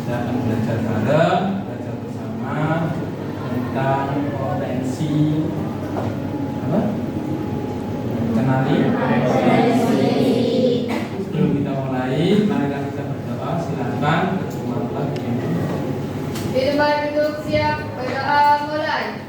Kita akan belajar bareng, belajar bersama tentang potensi apa? Kenali potensi. Sebelum kita mulai, marilah kita berdoa. Silakan berjumlah begini. Firman hidup siap, berdoa mulai.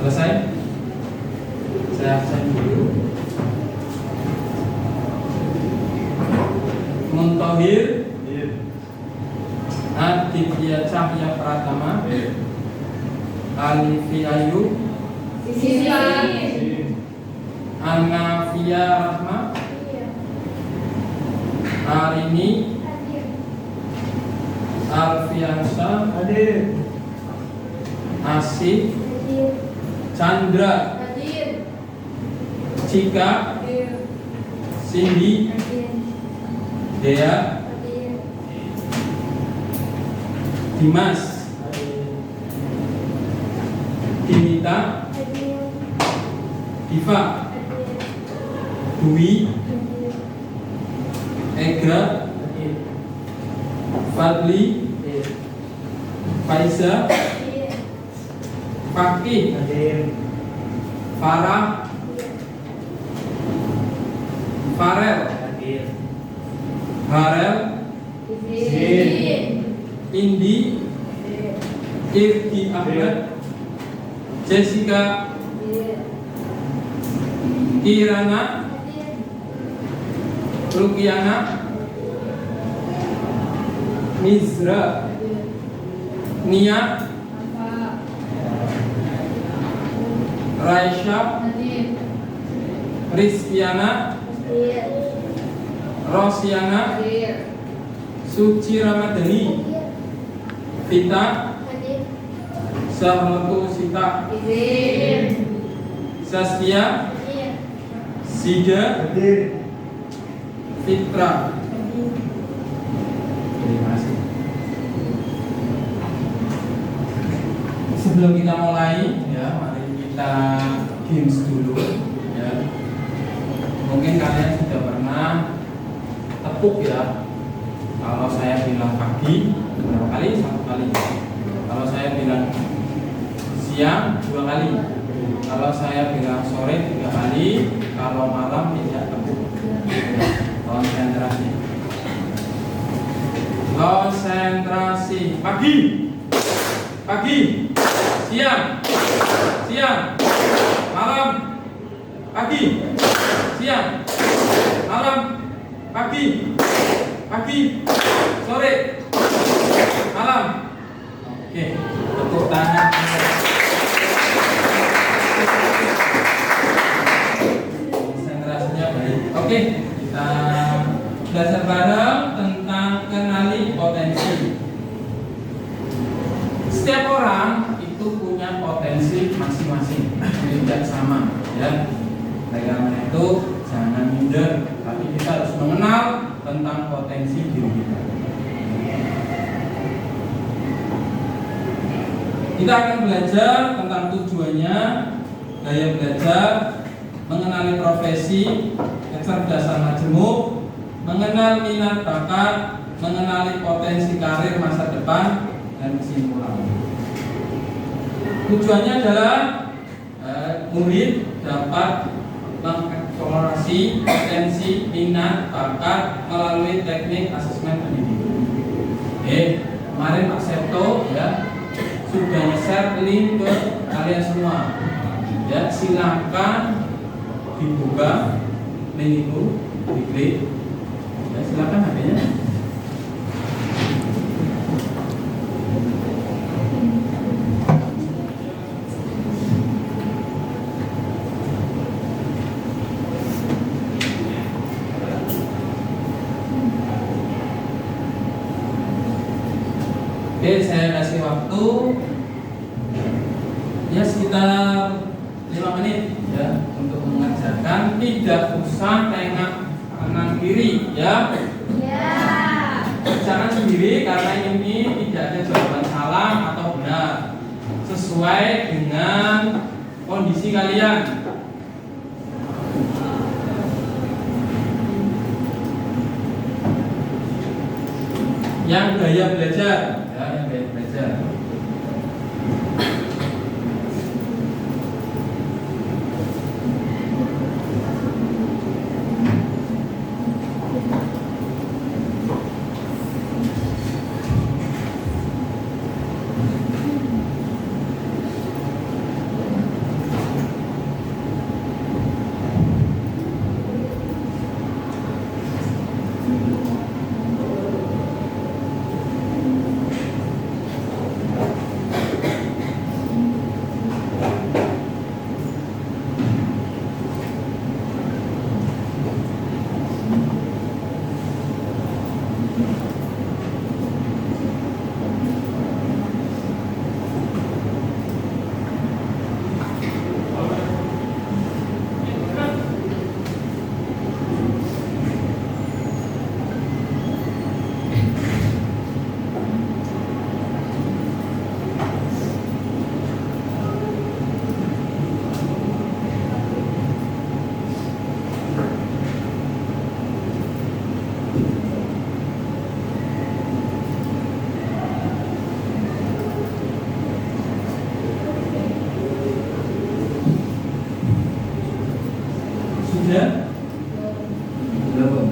Selesai? Saya absen dulu. Muntohir Aditya Cahya Pratama Alifi Ayu Anafia Rahma Arini Alfiansa Asih Chandra Cika Cindy Dea Dimas Dinita Diva Dwi Ega Fadli Faiza Fakih Farah Farel Harel Indi Irgi Ahmad Jessica Kirana Rukiana Mizra Nia Raisya Rizkiana Rosiana Suci Ramadhani Vita Sahratu Sita Saskia Sida Fitra. Terima kasih. Sebelum kita mulai, ya, mari kita games dulu, ya. Mungkin kalian sudah pernah tepuk, ya. Kalau saya bilang pagi, berapa kali? 1 kali. Kalau saya bilang siang, 2 kali. Kalau saya bilang sore, 3 kali. Kalau malam, tidak tepuk. Konsentrasi. Konsentrasi. Pagi, pagi, siang, siang, malam, pagi, siang, malam, pagi, pagi, sore, malam. Oke, tepuk tangan. Konsentrasinya baik. Oke, kita belajar bareng tentang kenali potensi. Setiap orang itu punya potensi masing-masing, tidak sama, ya. Oleh karena itu jangan minder, tapi kita harus mengenal tentang potensi diri kita. Kita akan belajar tentang tujuannya, gaya belajar, mengenali profesi, kecerdasan majemuk, mengenal minat bakat, mengenali potensi karir masa depan, dan kesimpulan. Tujuannya adalah murid dapat mengeksplorasi potensi minat bakat melalui teknik asesmen pendidikan. Kemarin Pak Septo, ya, sudah share link ke kalian semua. Ya, silakan dibuka link itu, diklik. Ya, silakan HP-nya. Oke, saya kasih waktu ya sekitar 5 menit ya untuk mengerjakan. Tidak usah tengok kanan kiri ya. Ya. Kerjakan sendiri karena ini tidak ada jawaban salah atau benar, sesuai dengan kondisi kalian. Yang gaya belajar ya, yang gaya belajar. Sudah? Belum.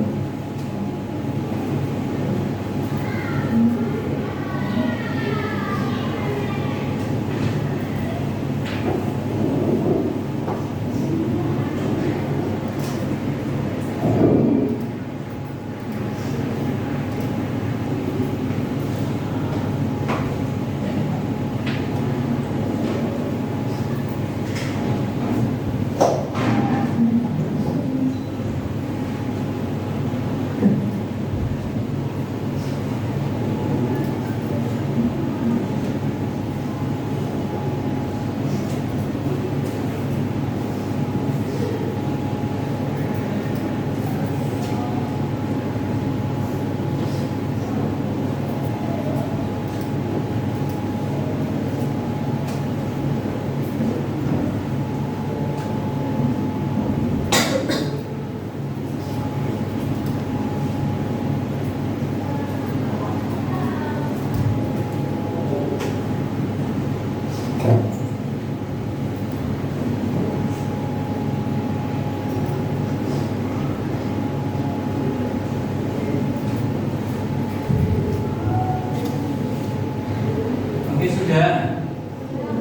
Oke, sudah.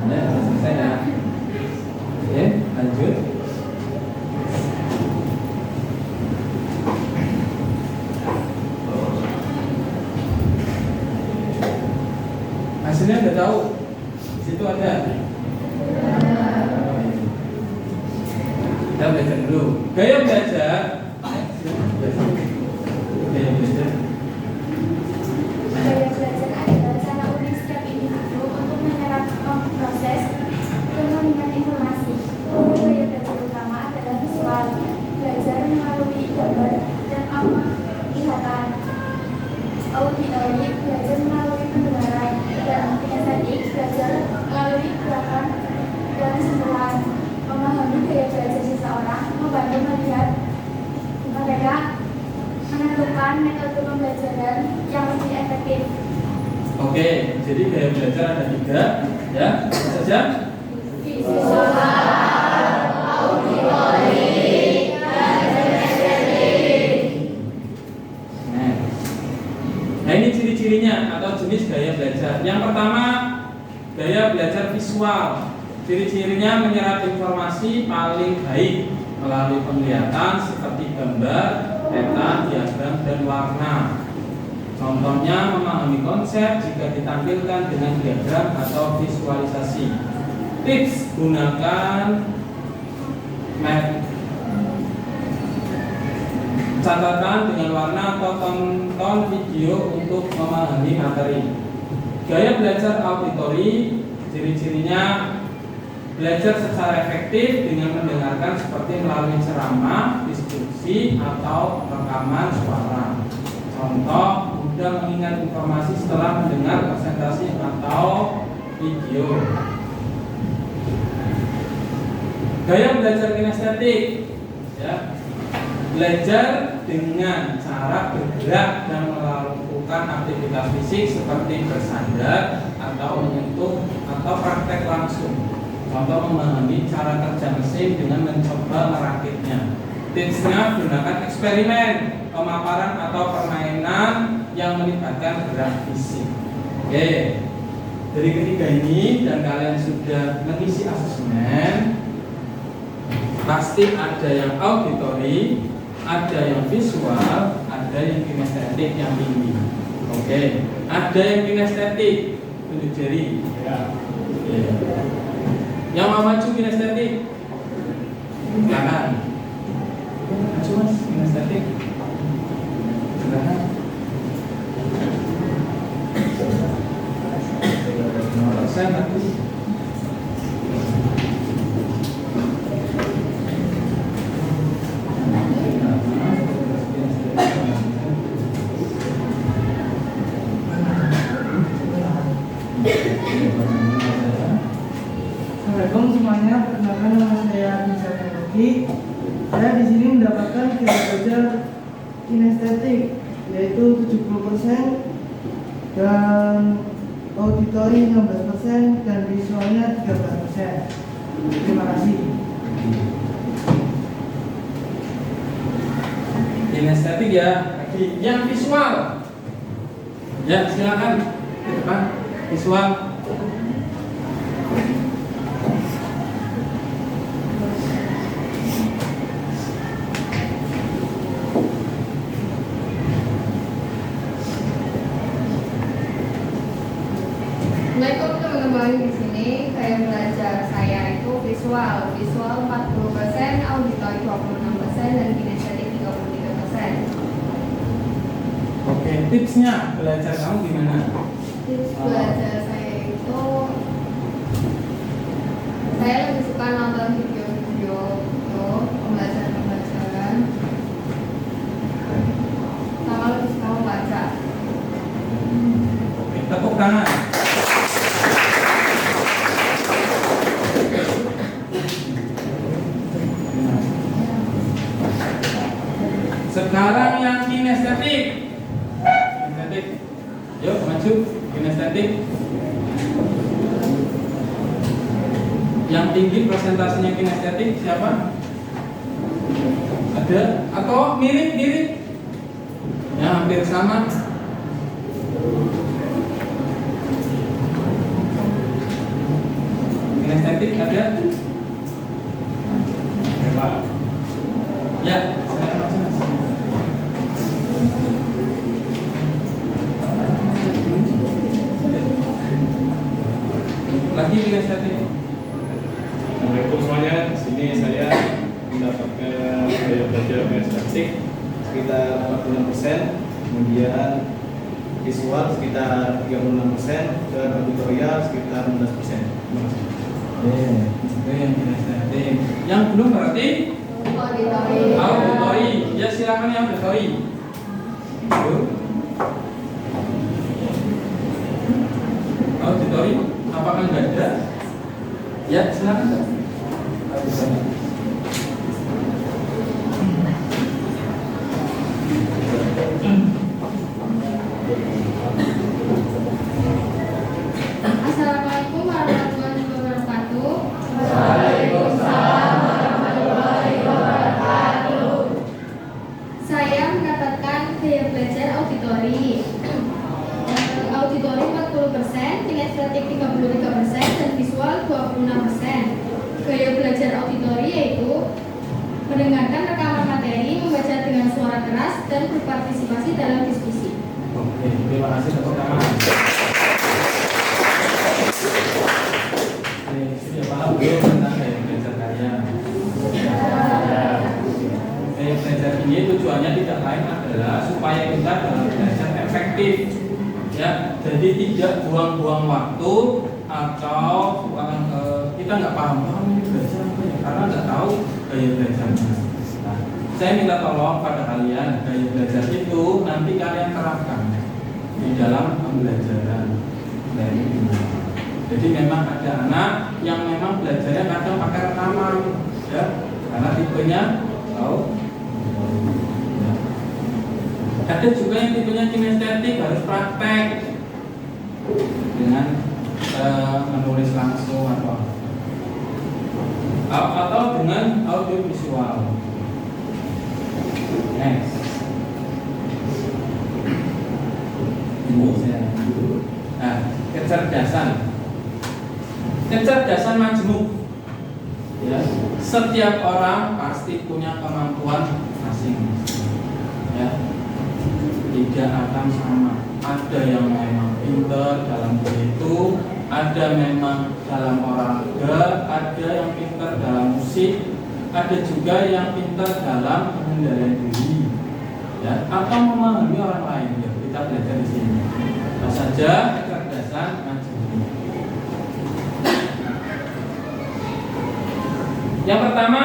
Ya, sudah selesai ya. Oke, lanjut. Hasilnya udah tahu. Di situ ada. Kita belajar dulu. Gaya belajar. Gaya belajar. Gaya belajar adalah cara unik setiap individu untuk menyerap, memproses, dan mengingat informasi. Gaya belajar utama adalah visual, belajar melalui gambar dan penglihatan. Auditory, belajar melalui pendengaran, dan kinestetik, belajar melalui gerakan dan sentuhan. Memahami gaya belajar seseorang membantu melihat mereka menentukan metode pembelajaran yang lebih efektif. Oke, jadi gaya belajar ada 3 ya. Apa saja? Visual, auditory, dan kinestetik. Nah, ini ciri-cirinya atau jenis gaya belajar. Yang pertama, gaya belajar visual. Ciri-cirinya menyerap informasi paling baik melalui penglihatan seperti gambar, peta, diagram, dan warna. Contohnya memahami konsep jika ditampilkan dengan diagram atau visualisasi. Tips: gunakan map, catatan dengan warna atau tonton video untuk memahami materi. Gaya belajar auditori, ciri-cirinya belajar secara efektif dengan mendengarkan seperti melalui ceramah, diskusi, atau rekaman suara. Contoh, mudah mengingat informasi setelah mendengar presentasi atau video. Gaya belajar kinestetik, ya, belajar dengan cara bergerak dan melakukan aktivitas fisik seperti bersandar atau menyentuh atau praktek langsung. Contoh, memahami cara kerja mesin dengan mencoba merakitnya. Tipsnya, gunakan eksperimen, pemaparan atau permainan yang melibatkan gerak fisik. Oke, dari ketiga ini dan kalian sudah mengisi asesmen, pasti ada yang auditori, ada yang visual, ada yang kinestetik yang tinggi. Oke, ada yang kinestetik, tunjuk jari. Ya. Yang mau maju kinestetik, silakan. Maju mas, kinestetik. Silakan. Saya bagus. Assalamualaikum semuanya, perkenalkan nama saya Bisa Teknologi. Saya di sini mendapatkan gaya belajar kinestetik yaitu 70% dan auditori 16% dan visualnya 13%. Terima kasih. Kinestetik ya, yang visual. Ya, silakan ke depan. Visual. Assalamualaikum teman-teman, di sini gaya belajar saya itu visual 40%, auditori 26% dan kinestetik 33%. Oke, tipsnya belajar kamu gimana? Tips belajar saya itu saya lebih suka nonton video-video pembelajaran sama lebih suka membaca. Oke, tepuk tangan. Sekarang yang kinestetik. Kinestetik. Yuk maju, kinestetik. Yang tinggi presentasinya kinestetik siapa? Ada atau mirip-mirip? Ya, hampir sama. Kinestetik ada? Ya, silakan Mas. Lagi kinestetik. Assalamualaikum semuanya. Di sini saya mendapatkan gaya belajar kinestetik sekitar 46%, kemudian visual sekitar 36% dan auditorial sekitar 16%. Terima kasih. Itu yang kinestetik. Yang belum berarti Auditori. auditori. Ya silakan yang auditori. Auditori, apakah enggak ada? Ya silakan. Auditori. Assalamualaikum warahmatullahi wabarakatuh. Saya mendapatkan gaya belajar auditori. Auditori 40%, kinestetik 33% dan visual 26%. Gaya belajar auditori yaitu mendengarkan rekaman materi, membaca dengan suara keras dan berpartisipasi dalam diskusi. Oke, terima kasih tepuk tangan. Sudah paham belum tentang gaya belajar kalian? Gaya belajar ini tujuannya tidak lain adalah supaya kita dalam belajar efektif. Ya, jadi tidak buang-buang waktu atau kita nggak paham ini belajar apa ya, karena nggak tahu gaya belajarnya. Nah, saya minta tolong pada kalian, gaya belajar itu nanti kalian terapkan di dalam pembelajaran dari ini. Jadi memang ada anak yang memang belajarnya kadang pakai rekaman, ya, karena tipenya tahu. Ya. Ada juga yang tipenya kinestetik, harus praktek dengan menulis langsung atau dengan audio visual. Next. Ini saya. Nah, kecerdasan majemuk. Ya, setiap orang pasti punya kemampuan masing-masing. Ya, tidak akan sama. Ada yang memang pintar dalam itu, ada memang dalam olahraga, ada yang pintar dalam musik, ada juga yang pintar dalam pengendalian diri, ya, atau memahami orang lain. Ya, kita belajar di sini. Apa saja kecerdasan majemuk. Yang pertama,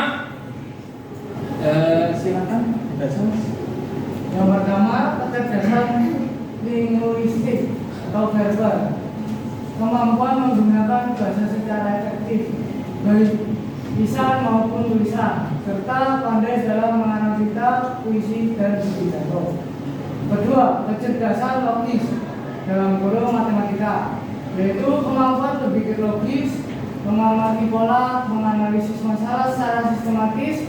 silakan baca. Yang pertama, kecerdasan linguistik atau verbal, kemampuan menggunakan bahasa secara efektif, baik lisan maupun tulisan, serta pandai dalam menganalisa puisi dan pidato. Kedua, kecerdasan logis dalam kurung matematika, yaitu kemampuan berpikir logis, mengamati pola, menganalisis masalah secara sistematis,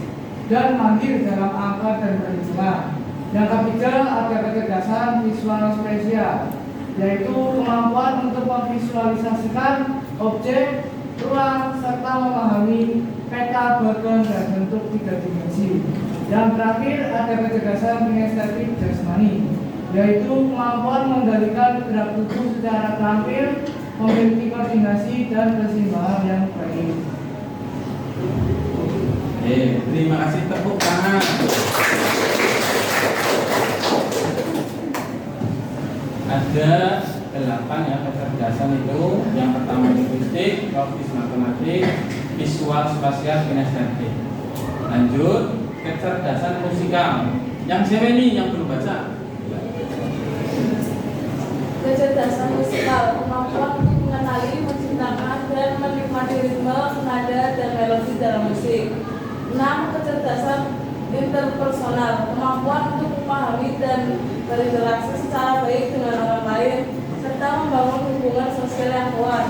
dan mahir dalam angka dan perhitungan. Yang ketiga, ada kecerdasan visual spesial, yaitu kemampuan untuk memvisualisasikan objek, ruang, serta memahami peta, bagan, dan bentuk 3 dimensi. Yang terakhir, ada kecerdasan kinestetik jasmani, yaitu kemampuan mengendalikan gerak tubuh secara terampil, memiliki koordinasi dan keseimbangan yang baik. Terima kasih, tepuk tangan. Ada 8 ya kecerdasan itu. Yang pertama linguistik, logis matematik, visual spasial kinestetik. Lanjut, kecerdasan musikal. Yang siapa ini yang belum baca? Kecerdasan musikal, kemampuan untuk mengenali, menciptakan, dan menikmati ritme, nada, dan melodi dalam musik. 6. Kecerdasan interpersonal, kemampuan untuk memahami dan berinteraksi secara baik dengan orang lain, serta membangun hubungan sosial yang kuat.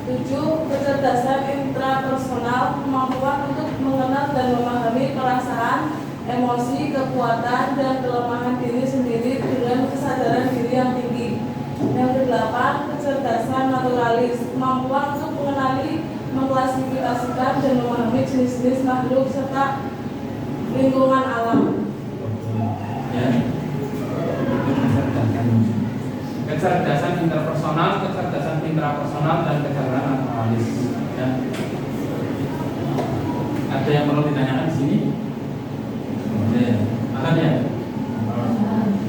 7. Kecerdasan intrapersonal, kemampuan untuk mengenal dan memahami perasaan, emosi, kekuatan, dan kelemahan diri sendiri dengan kesadaran diri yang tinggi. Yang ke-8, kecerdasan naturalis, kemampuan untuk mengenali, mengklasifikasikan, dan memahami jenis-jenis makhluk serta lingkungan alam. Ya, kecerdasan interpersonal, kecerdasan intrapersonal, dan kecerdasan naturalis. Ya. Ada yang perlu ditanyakan di sini? Ya. Paham ya?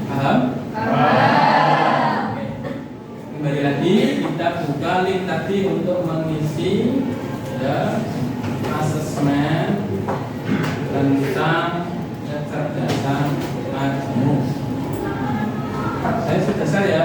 Paham? Kembali lagi kita buka link tadi untuk mengisi ya asesmen tentang kecerdasan majemuk. Saya sudah share ya?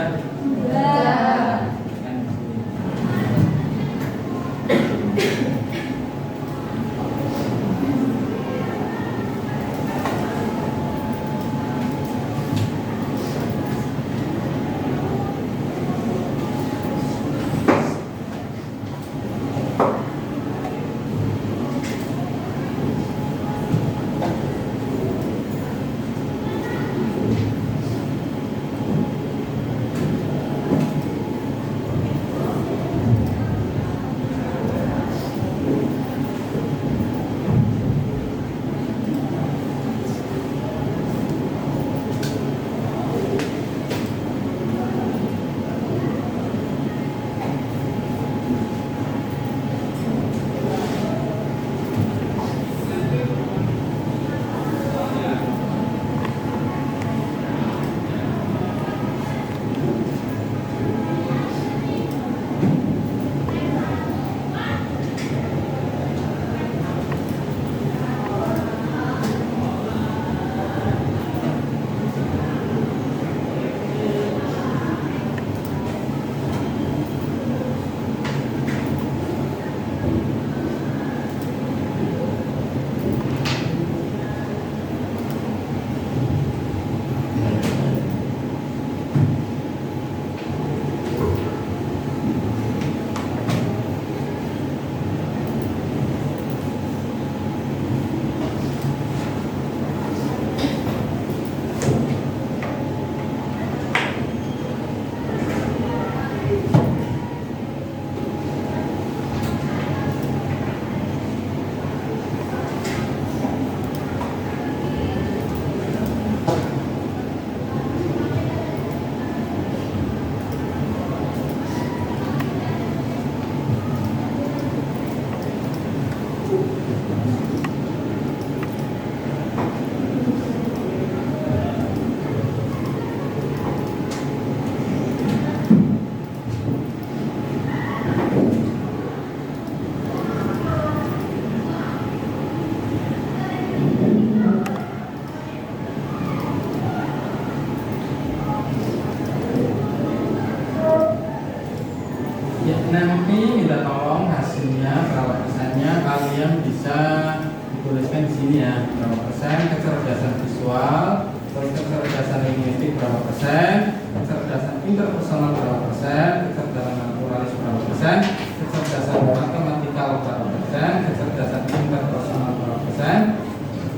dituliskan di sini ya, berapa persen kecerdasan visual, terus kecerdasan linguistik berapa persen, kecerdasan interpersonal berapa persen, kecerdasan naturalis berapa persen, kecerdasan matematikal berapa persen, kecerdasan interpersonal berapa persen,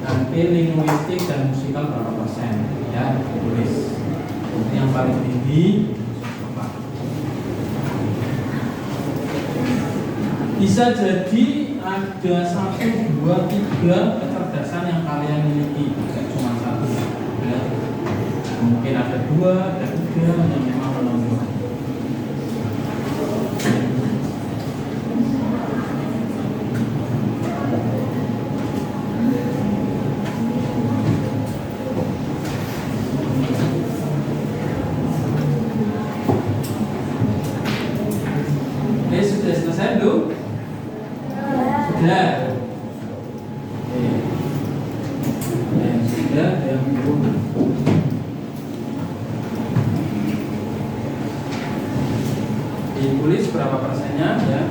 nanti linguistik dan musikal berapa persen, ya ditulis. Ini yang paling tinggi apa? Bisa jadi ada 1, 2, 3 kecerdasan yang kalian miliki, bukan cuma 1 ya. Mungkin ada 2, ada 3 yang memang menonjol. Oke, sudah selesai belum? Sudah. Yang sudah yang belum. Ditulis berapa persennya ya?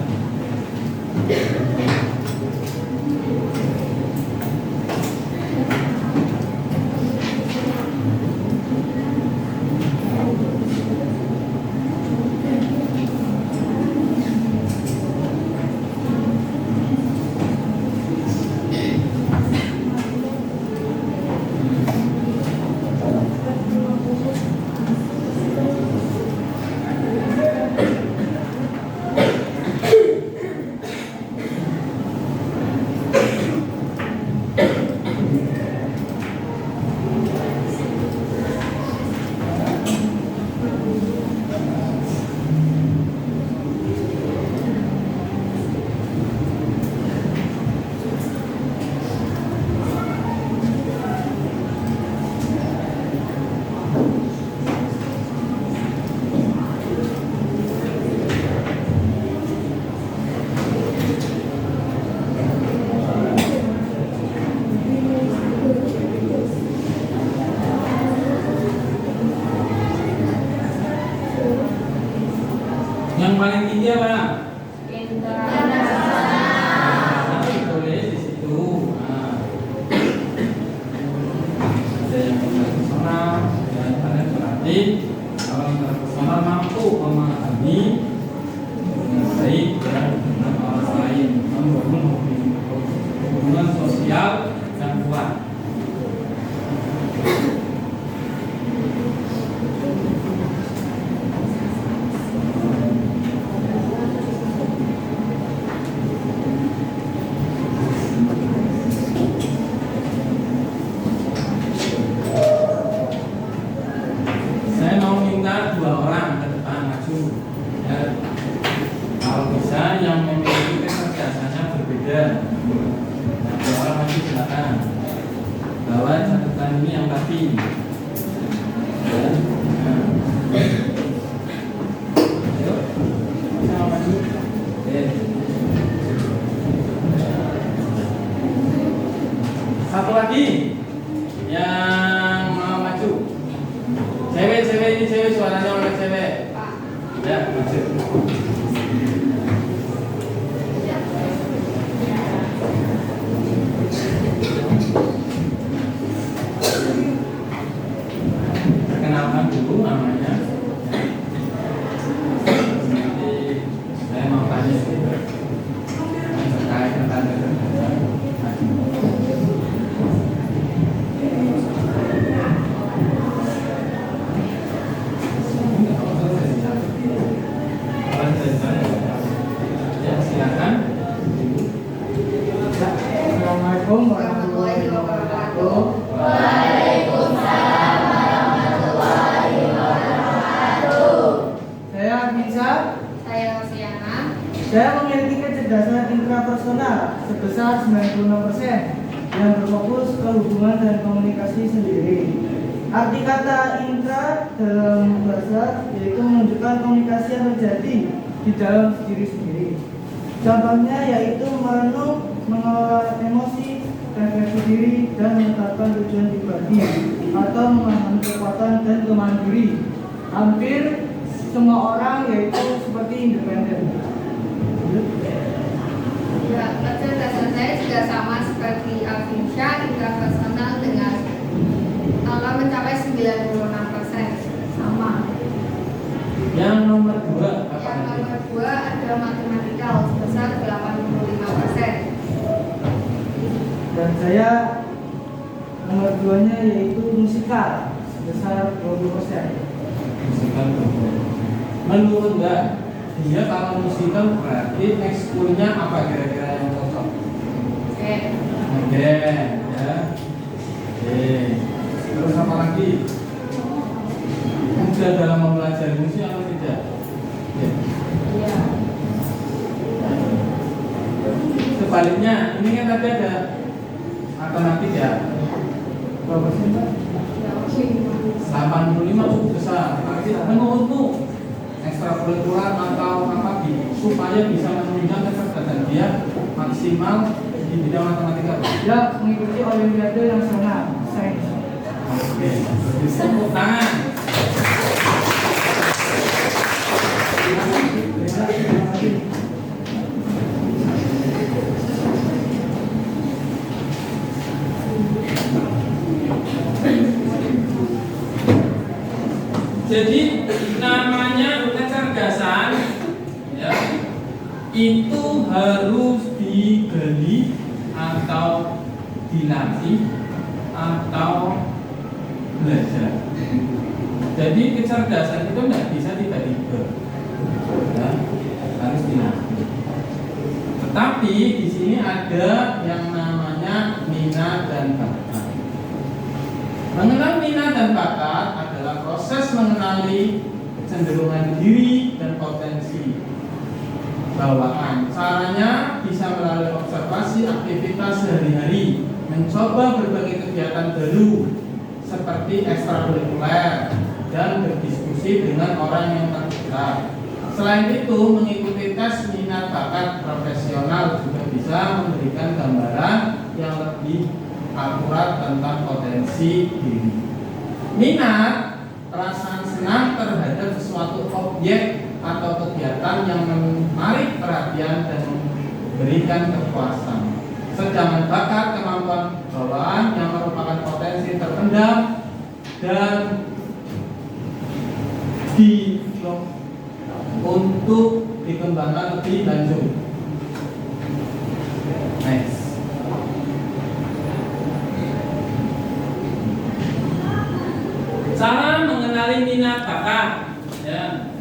Yang paling tinggi apa? Tulis di situ. Nah. Ada yang interpersonal, dan kalian berarti kalau interpersonal mampu memahami dengan baik dan dengan orang lain, membangun hubungan sosial yang kuat. Saya mau minta 2 orang ke depan maju ya. Kalau bisa yang memiliki kecerdasannya berbeda. Nah, 2 orang maju silakan. Bawa catatan ini yang tadi ya. Nah. Ayo, sama maju. Oke. Satu lagi yang mau maju. Cewek ini cewek, suaranya oleh cewek. Ya, maju. Perkenalkan dulu namanya. Nanti saya mau tanya terkait tentang kecerdasan. Ya, silakan. Assalamualaikum warahmatullahi wabarakatuh. Saya Bisa. Saya Rosiana. Saya memiliki kecerdasan intrapersonal sebesar 96% yang berfokus ke hubungan dan komunikasi sendiri. Arti kata intra dalam bahasa yaitu menunjukkan komunikasi yang terjadi di dalam diri sendiri. Contohnya yaitu merenung, mengelola emosi, refleksi diri, dan menetapkan tujuan pribadi atau memahami kekuatan dan kemandiri. Hampir semua orang yaitu seperti independen. Ya, kecerdasan saya juga sama nomor 2 ada matematikal sebesar 85%. Dan saya nomor 2-nya yaitu musikal sebesar 20%. Musikal. Menurut Mbak, dia kalau musikal berarti ekskulnya apa kira-kira yang cocok? Oke. Oke, ya. Oke. Terus apa lagi? Mudah dalam mempelajari musik atau tidak? Ya. Iya. Sebaliknya, ini kan tadi ada alternatif ya. Berapa sih Mbak? Ya, oke. 85 cukup besar. Berarti menurutmu ekstrakurikuler atau apa supaya bisa menunjang kecerdasan dia maksimal di bidang matematika? Ya, mengikuti olimpiade nasional sains. Oke, tepuk tangan. Jadi namanya kecerdasan ya, itu harus digali atau dilatih atau belajar. Jadi kecerdasan itu tidak bisa tiba-tiba, ya, harus dilatih. Tetapi di sini ada yang namanya minat dan bakat. Mengenal minat dan bakat adalah proses mengenali kecenderungan diri dan potensi bawaan. Caranya bisa melalui observasi aktivitas sehari-hari, mencoba berbagai kegiatan baru seperti ekstrakurikuler dan berdiskusi dengan orang yang terdekat. Selain itu, mengikuti tes minat bakat profesional juga bisa memberikan gambaran yang lebih akurat tentang potensi diri. Minat, perasaan senang terhadap sesuatu objek atau kegiatan yang menarik perhatian dan memberikan kepuasan. Sedangkan bakat, kemampuan bawaan yang merupakan potensi terpendam dan untuk dikembangkan lebih lanjut. Next. Cara mengenali minat bakat, ya.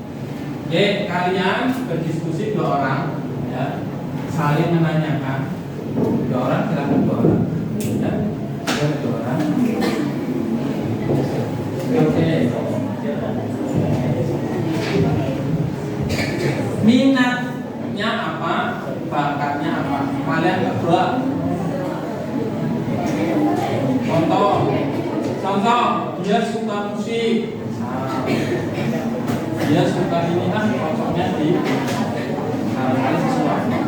Oke, kalian berdiskusi 2 orang, ya, saling menanyakan. 2 orang, silakan 2 orang, ya, silakan 2 orang. Oke. Minatnya apa, bakatnya apa? Kalian berdua. Contoh, dia suka musik, dia suka ini kan cocoknya di hal-hal sesuatu.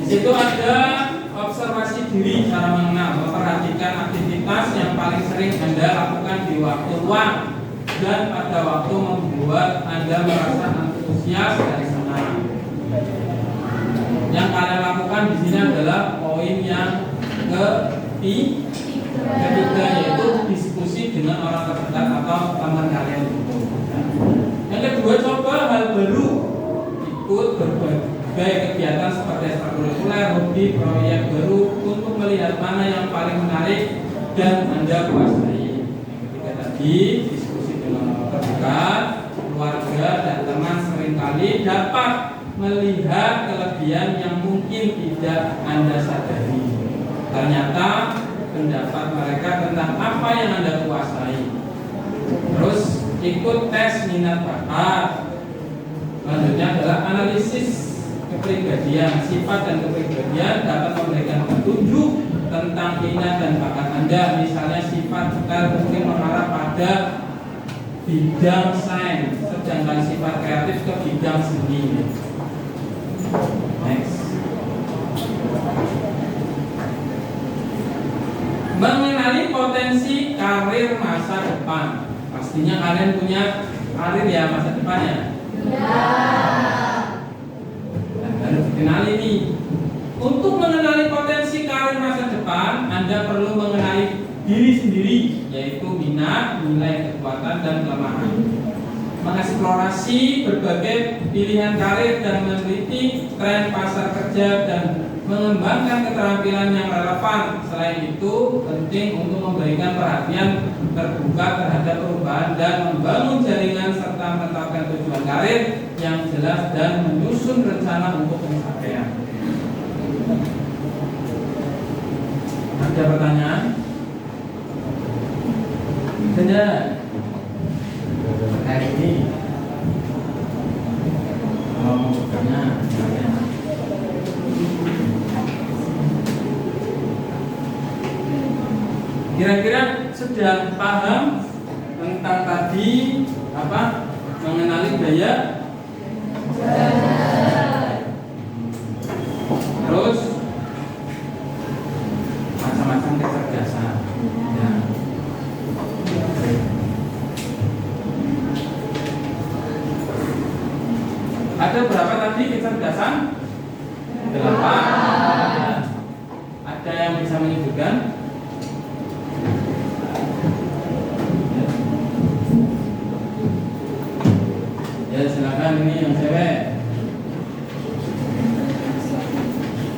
Itu ada observasi diri, cara mengenal, memperhatikan aktivitas yang paling sering Anda lakukan di waktu luang dan pada waktu membuat Anda merasa antusias dan senang. Yang kalian lakukan di sini adalah poin yang ketiga, yaitu diskusi dengan orang terdekat atau teman kalian. Yang kedua, coba hal baru, ikut berbagai kegiatan seperti ekstrakurikuler, hobi, proyek baru untuk melihat mana yang paling menarik dan Anda kuasai. Yang ketiga tadi, diskusi dengan orang terdekat, keluarga dan teman seringkali dapat melihat kelebihan yang mungkin tidak Anda sadari. Ternyata pendapat mereka tentang apa yang Anda kuasai. Terus ikut tes minat bakat. Selanjutnya adalah analisis kepribadian. Sifat dan kepribadian dapat memberikan petunjuk tentang minat dan bakat Anda. Misalnya sifat kita mungkin mengarah pada bidang sains, sedangkan sifat kreatif ke bidang seni. Next. Mengenali potensi karir masa depan. Pastinya kalian punya karir ya masa depannya. Ya. Dan harus dikenali nih. Untuk mengenali potensi karir masa depan, Anda perlu mengenali diri sendiri, yaitu minat, nilai, kekuatan, dan kelemahan. Mengeksplorasi berbagai pilihan karir dan meneliti tren pasar kerja dan mengembangkan keterampilan yang relevan. Selain itu, penting untuk memberikan perhatian terbuka terhadap perubahan dan membangun jaringan serta menetapkan tujuan karir yang jelas dan menyusun rencana untuk pencapaian. Ada pertanyaan? Tidak. Hari ini kalau mau bertanya, kira-kira sudah paham tentang tadi apa? Mengenali daya? Terus macam-macam kecerdasan. Ya. Ada berapa tadi kecerdasan? 8. Ada yang bisa menyebutkan? Ya silakan, ini yang cewek.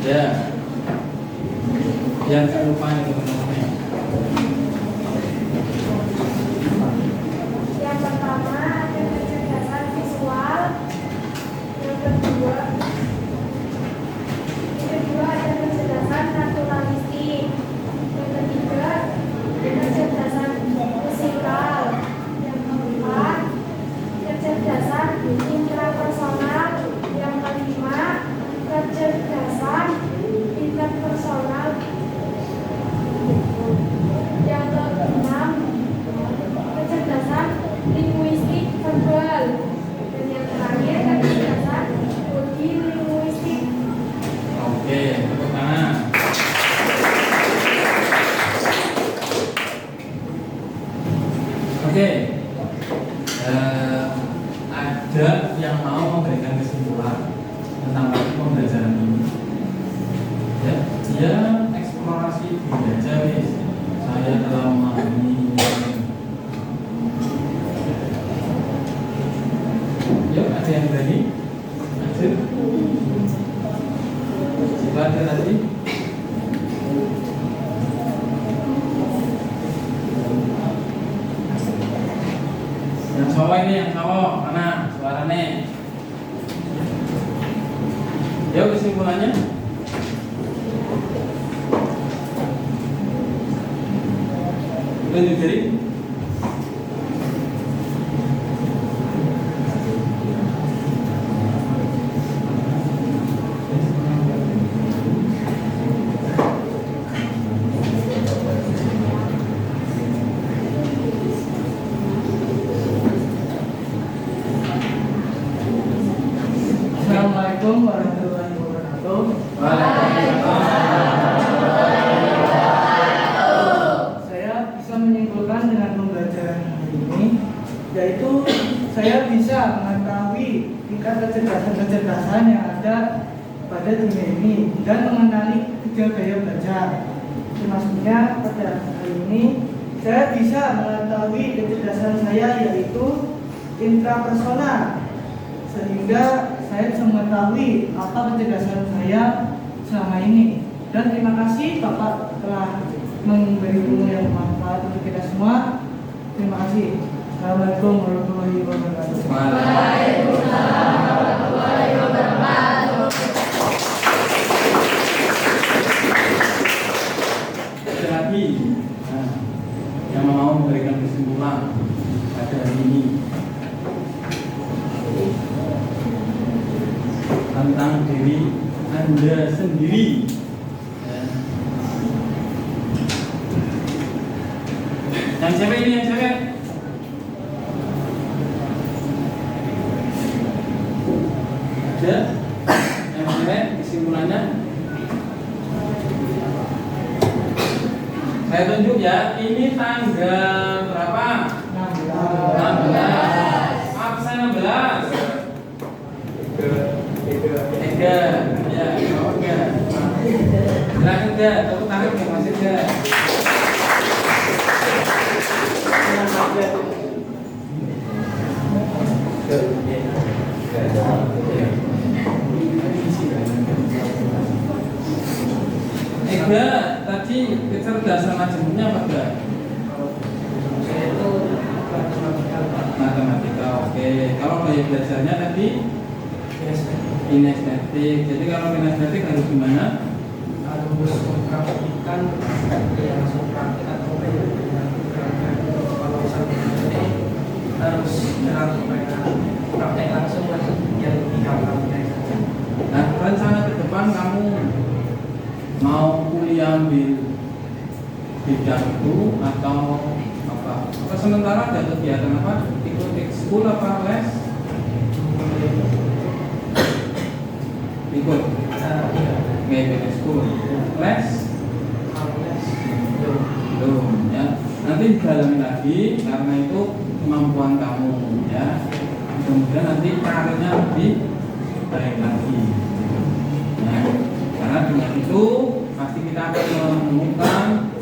Ya. Yang saya lupa itu namanya. Yang pertama ada kecerdasan visual. Yang kedua ada kecerdasan naturalistik. Yang ketiga kecerdasan musikal. Yang keempat kecerdasan intrapersonal. Yang kelima kecerdasan interpersonal. Yang keenam kecerdasan linguistik verbal. Dan yang terakhir kecerdasan multilinguistik. Oke, tepuk tangan. Oke. Ada yang mau memberikan kesimpulan tentang pembelajaran ini? Ya, dia eksplorasi diri aja, guys. Saya telah memahami ini. Yuk, ada yang berani? Lanjut. Coba ada tadi. Yang cowok ini, yang cowok mana suaranya? Yuk kesimpulannya. Lanjut jadi. Assalamualaikum warahmatullahi wabarakatuh. Saya bisa menyimpulkan dengan pembelajaran hari ini, yaitu saya bisa mengetahui tingkat kecerdasan yang ada pada dunia ini dan mengenali 3 gaya belajar. Maksudnya pada hari ini saya bisa mengetahui kecerdasan saya yaitu intrapersonal, sehingga saya bisa mengetahui apa kecerdasan saya selama ini. Dan terima kasih Bapak telah memberi ilmu yang bermanfaat untuk kita semua. Terima kasih. Assalamualaikum warahmatullahi wabarakatuh. Waalaikumsalam warahmatullahi wabarakatuh. Ada lagi yang mau memberikan kesimpulan pada hari ini? diri Anda sendiri. Ya. Yang cewek ini, yang cewek. Ada? Yang cewek kesimpulannya? Saya tunjuk ya, ini tanggal berapa? 16. Absen 16. Tiga. Ya, oke. Silakan enggak, tepuk tangan ya masih enggak? Ega, tadi kecerdasan majemuknya apa enggak? Matematika, oke. Kalau gaya belajarnya tadi kinestetik. Jadi kalau kinestetik harus gimana? Harus mempraktikkan ya langsung praktik atau kalau misalnya harus praktek langsung yang dihafalkan saja. Nah, rencana ke depan kamu mau kuliah ambil bidang itu atau apa? Apa sementara ada kegiatan apa? Ikut ekskul apa les? Ikut? Nggak ikut ekskul. Les? Belum ya. Nanti dalami lagi karena itu kemampuan kamu ya. Kemudian nanti karirnya lebih baik lagi. Ya. Karena dengan itu pasti kita akan menemukan,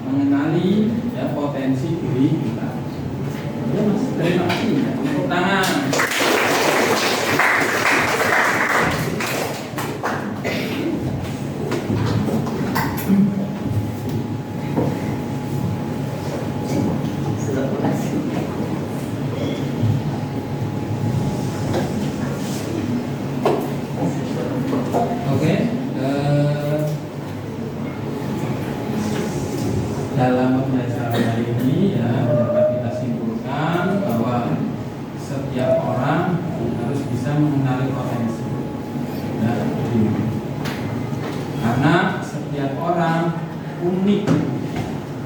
mengenali ya potensi diri kita. Ya mas, terima kasih ya. Tepuk tangan. Oke, dalam pembelajaran hari ini ya dapat kita simpulkan bahwa setiap orang harus bisa mengenali potensi ya, diri. Karena setiap orang unik,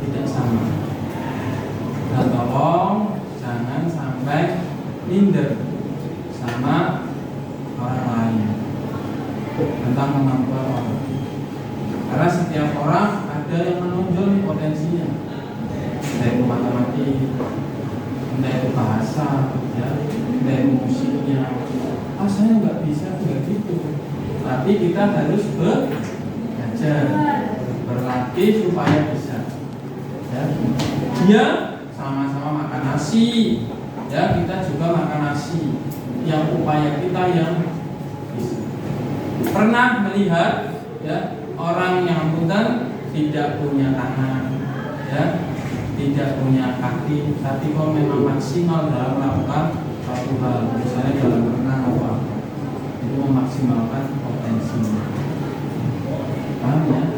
tidak sama. Dan tolong jangan sampai minder sama orang lain tentang kemampuan orang. Karena setiap orang ada yang menonjol potensinya, entah itu matematik, entah itu bahasa, ya, entah itu musiknya. Saya nggak bisa kayak gitu. Tapi kita harus belajar, berlatih supaya bisa. Ya. Dia sama-sama makan nasi, ya kita juga makan nasi. Yang upaya kita yang bisa. Pernah melihat ya orang yang punten tidak punya tangan, ya, tidak punya kaki, tapi kok memang maksimal dalam melakukan suatu hal, misalnya dalam berenang apa, itu memaksimalkan potensinya. Paham ya?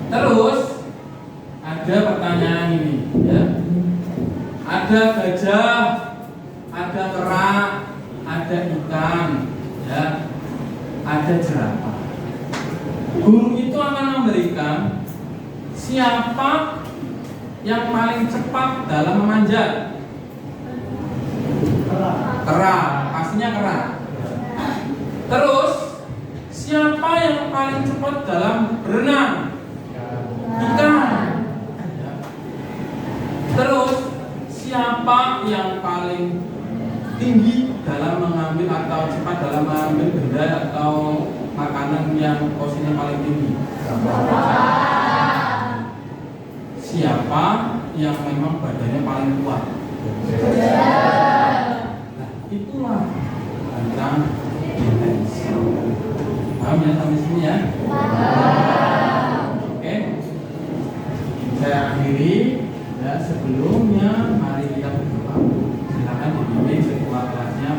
Terus ada pertanyaan ini, ya. Ada gajah, ada kera, ada ikan, ya, ada jerapah. Guru itu akan memberikan siapa yang paling cepat dalam memanjat. Kera, pastinya kera. Terus siapa yang paling cepat dalam berenang? Ikan. Terus siapa yang paling tinggi dalam mengambil atau cepat dalam mengambil benda atau makanan yang posisinya paling tinggi? Siapa yang memang badannya paling kuat? Nah, itulah tentang intensi. Paham ya sampai sini ya? Oke. Saya akhiri ya, sebelumnya mari kita berdoa. Silakan dibimbing ketua kelasnya.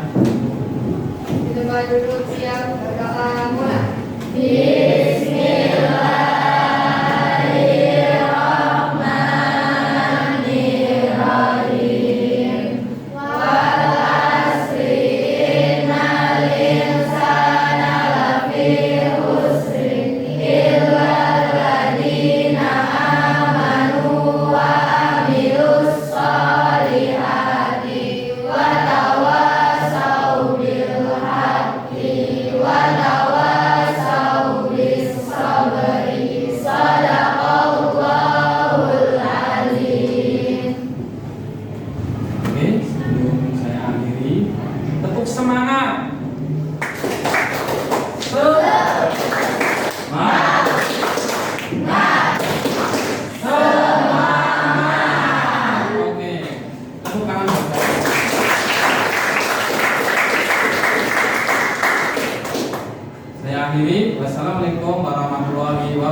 Kita duduk siap berdoa mulai. Bismillahirrahmanirrahim. Wal asri Saya akhiri. Wassalamualaikum warahmatullahi wabarakatuh.